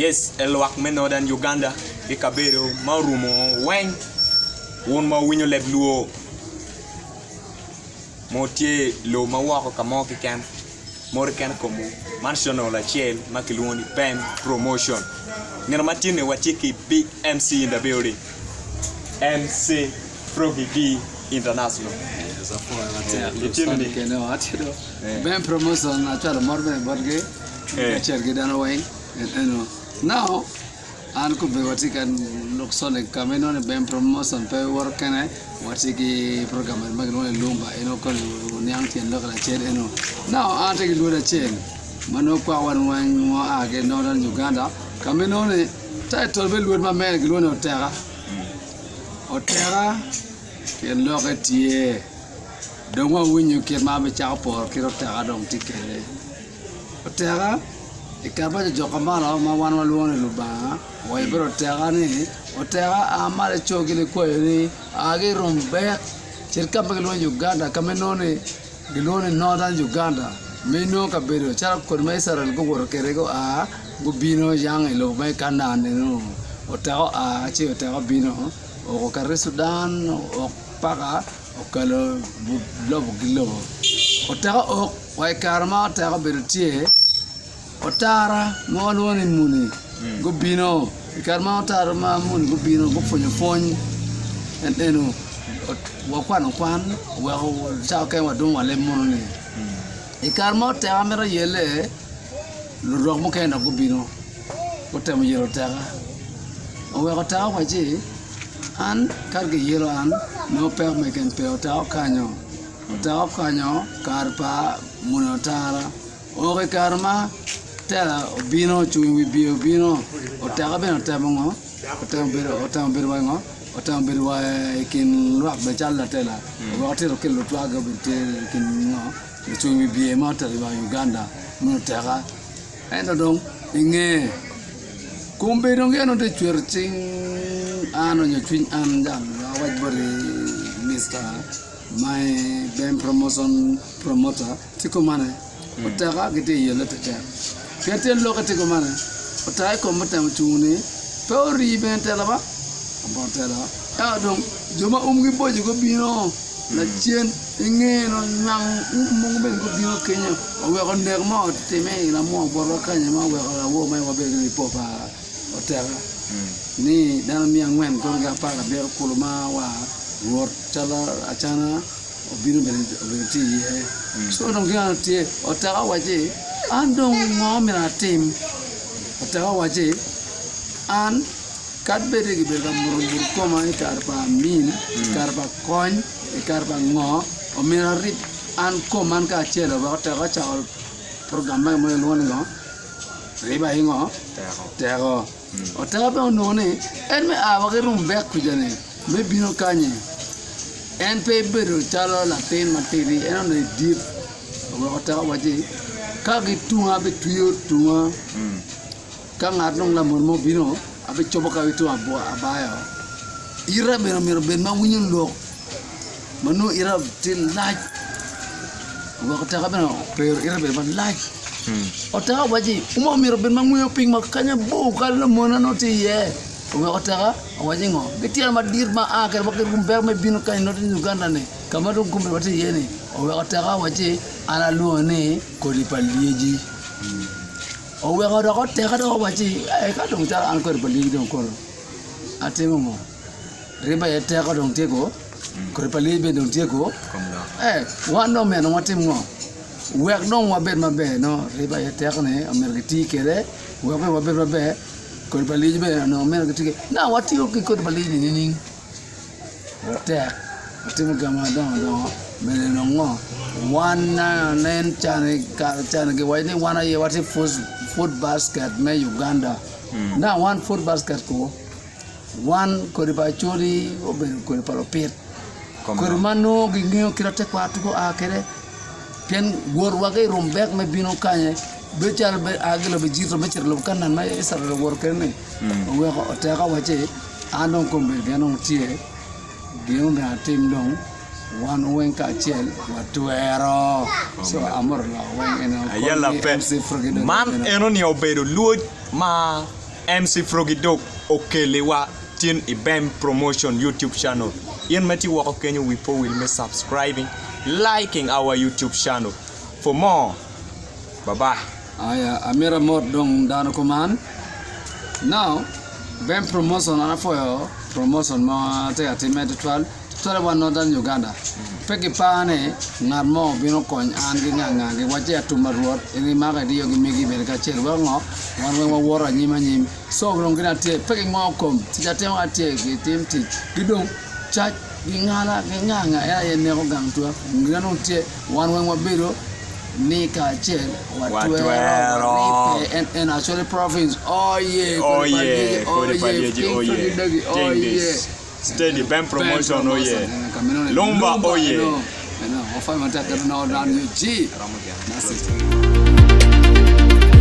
yes elwak me northern Uganda e kabedo marumo wen won ma winyo leb luo motie lo mawako kamo kiken mor ken como national achiel makiluoni BEM promotion ng'er matine watiki big MC in the building MC Froggy D International BEM promotion achalo morbe borge cherge dano way now an ko be watikan loksole kameno ne BEM promotion pe workane watiki program magno lumba eno kon nyang tien lokala chen eno now an take lu da chen mano kwa wan mo age northern Uganda kameno ne title be lu ma men glo no otera ken lokatie dongwa winyo ke ma be cha por kiro tera dong tikele otera ikaba jokamala ma wan waluone luba way bro tera ni otera amale chogile ko ni age rombe cirka baglo Uganda kameno ne gilone northern Uganda meno ka bedo chara ko mai saral go wor kerego a go bino yang elo mai kanane no otera a chi otera bino o kare Sudan o paga o kalo lobo gilobo otera o way karma otera berutie otara ngolwoni muni go bino karma otara ma muni go bino go fonyo eno wakwan wa cha ke wa dum wale muni karma otera mera yele lu rok mo ke na go bino otem yelo otera o wa otera waji an karge yelo an no per me ken pe otera kanyo karpa muni otara o ke karma tela bino chui bino otara beno tamongo otambero wango otambero wa kin rock be challa tela o tero ke lo twaga be kin no chui bi ma tele ba Uganda no tera endo dong inge kumbe dong eno te chwerching ano nyo twin an jam awaj bari Mr. my BEM promotion promoter tiko mane otara gite yele te Kete lokati ko mana otai ko mata mtuni tori bentela ba abontela ya dong joma umgi boji go bino la chen inge no nyang mo ben go bino Kenya o we ko nder mo teme la mo boro kanya ma we la wo mai wa be ni popa otela ni dan mi angwen ko ga pa ga ber kuluma wa wor chala achana o bino ben ti so dong ga ti otela waje andong ngomira tim otara waje an kadbere gi berga murur koma ikarpa min ikarpa kon ikarpa ngo omira rip an koman ka chelo ba otara chal program ma mo lo ngo riba ngo tero otara ba no ne en me awa ke rumbe ku jane me bino kanye en pe beru chalo la ten materi en ne deep otara waje kagi tunga be tuyo tunga kang adong la mo bino abe coba ka itu abo abaya ira mero ben ma winyin lo manu ira til like wa kata ka beno pero ira ben man like otaka waji umo mero ben ma nguyo ping makanya bo kala mo na noti ye wa otaka waji ngo betia ma dir ma akar bakir gumber me bino kan noti Uganda ne kamado gumber wati ye ne wa otaka waji ala luone ko di palieji o we ga ko te ga do waji e ka dong ta an ko palieji dong ko atemo mo riba ye te ga dong te ko palieji be dong te ko wa no me no watim ngo we no wa be ma be no riba ye te ga ne amergiti kere we wa be ma be ko palieji be no amergiti na wati ko palieji ni te atemo ga ma do mele no ngo wana nen chane ke wani wana ye wati food basket me Uganda na one food basket ko one ko riba chori obe ko riba pet ko mano ginyo kirate ko atuko akere pen gor wage rombek me bino kanye be chal be aglo be jito me chirlo kanan ma isar lo gor kene we ko ta ka wache anon ko be ganon tie dio na tim dong wan wen ka chel watuero so amor la wen eno ayala pe man eno ni obedo luo ma MC Froggy Dog okelewa tin i BEM Promotion YouTube channel. Yen mati wako Kenya wipo will me subscribing, liking our YouTube channel. For more, bye-bye. Aya, amira mod dong dano kuman. Now, BEM Promotion ana foyo promotion mo te atime tual wa Northern Uganda. Peki pane ngar mo bino kony an gi nganga gi wache atuma ruot ini maga dio gi migi ber ka cher wa ngo wan wa wora nyima nyim so long gina te peki mo kom ti ate wa te gi tim ti gidong cha gi ngala gi nganga ya ye ne ko gang tua ngano te wan wa biro ni ka cher wa tuero and actually province oh yeah Steady BEM Promotion oh yeah. Lomba oh yeah. No, offer mataka na down you G. That's it.